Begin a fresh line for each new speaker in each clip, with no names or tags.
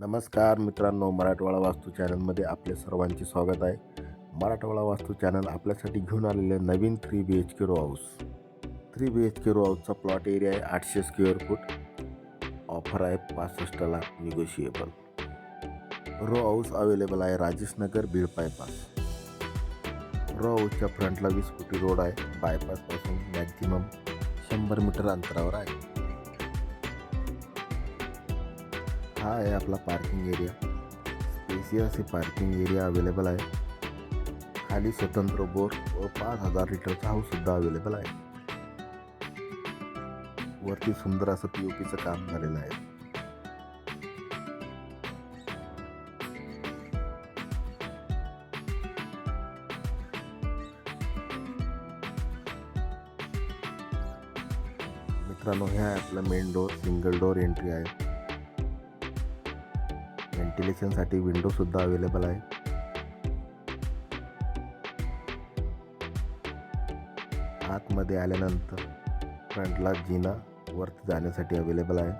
नमस्कार मित्रांनो, मराठवाडा वास्तू चॅनलमध्ये आपले सर्वांचे स्वागत आहे. मराठवाडा वास्तू चॅनल आपल्यासाठी घेऊन आलेले नवीन 3 BHK row house. 3 BHK row हाऊसचा प्लॉट एरिया आहे 800 स्क्वेअर फूट. ऑफर आहे 65ला निगोशिएबल. रो हाऊस अवेलेबल आहे राजेशनगर बीड बायपास. रो हाऊसच्या फ्रंटला 20 फुटी रोड आहे. बायपासपासून मॅक्झिमम 100 मीटर अंतरावर आहे. हा आहे आपला पार्किंग एरिया. स्पेसियस असे पार्किंग एरिया अवेलेबल आहे. खाली स्वतंत्र बोर व 5000 लिटरचा हाऊस सुद्धा अवेलेबल आहे. वरती सुंदर असं POPचं काम झालेलं आहे. मित्रांनो, हे आहे आपला main door. Single door entry आहे. व्हेंटिलेशनसाठी विंडो सुद्धा अवेलेबल आहे. आतमध्ये आल्यानंतर फ्रंटला जिना वरती जाण्यासाठी अवेलेबल आहे.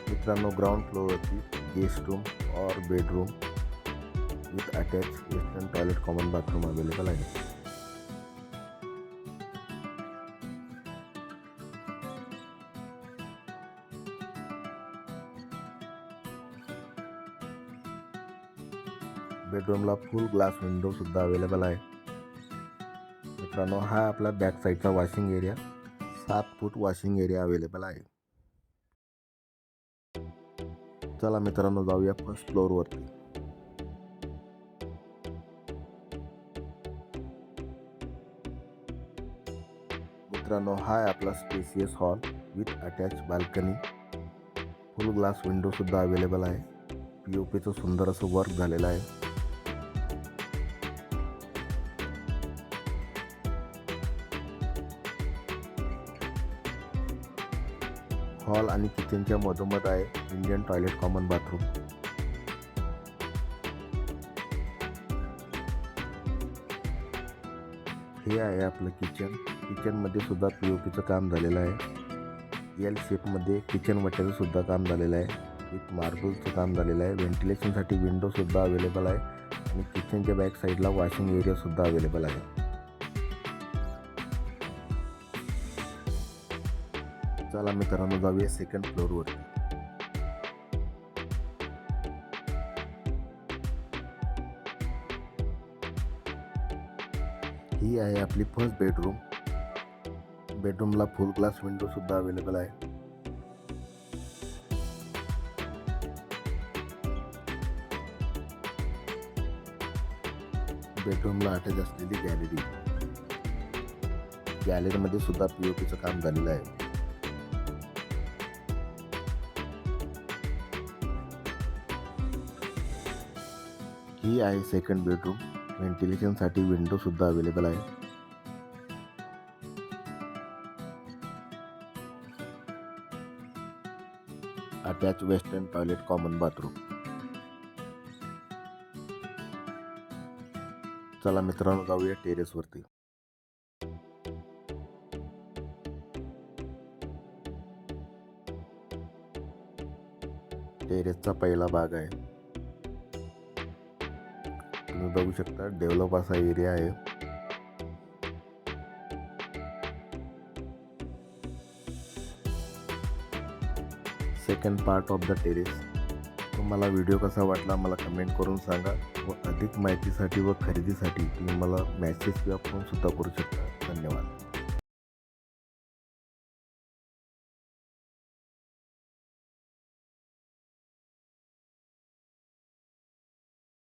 मित्रांनो, ग्राउंड फ्लोअरवरती गेस्ट रूम और bedroom with attach western toilet common bathroom available आहे. बेडरूमला फुल ग्लास विंडो सुद्धा अवेलेबल आहे. मित्रांनो, हा आपला बॅक साईडचा वॉशिंग एरिया. 7 फूट वॉशिंग एरिया अवेलेबल आहे. चला मित्रांनो, जाऊया फर्स्ट फ्लोअरवरती. मित्रांनो, हा आहे आपला spacious hall with attach balcony. Full glass window सुद्धा अवेलेबल आहे. POPचं सुंदर असं वर्क झालेलं आहे. हॉल आणि किचनच्या मधोमध आहे इंडियन टॉयलेट कॉमन बाथरूम. हे आहे आपलं किचन. किचनमध्ये सुद्धा POPचं काम झालेलं आहे. L शेपमध्ये किचन वट्याचं सुद्धा काम झालेलं आहे. विथ मार्बलचं काम झालेलं आहे. व्हेंटिलेशनसाठी विंडो सुद्धा अवेलेबल आहे आणि किचनच्या बॅक साईडला वॉशिंग एरिया सुद्धा अवेलेबल आहे. चला मित्रांनो, जाऊया सेकंड फ्लोअरवर. ही आहे आपली फर्स्ट बेडरूम. बेडरूमला फुल ग्लास विंडो सुद्धा अवेलेबल आहे. बेडरूमला अटॅच असलेली गॅलरी. गॅलरीमध्ये सुद्धा POPचं काम झालेलं आहे. ही आहे सेकंड बेडरूम. व्हेंटिलेशनसाठी विंडो सुद्धा अवेलेबल आहे. Attach western toilet common bathroom. चला मित्रांनो, जाऊया टेरेसवरती. टेरेसचा पहिला भाग आहे. तुम्ही बघू शकता डेव्हलप असा एरिया आहे. Second part of the terrace. तुम्हाला व्हिडिओ कसा वाटला मला कमेंट करून सांगा व अधिक माहितीसाठी व खरेदीसाठी तुम्ही मला मेसेज किंवा फोन सुद्धा करू शकता. धन्यवाद.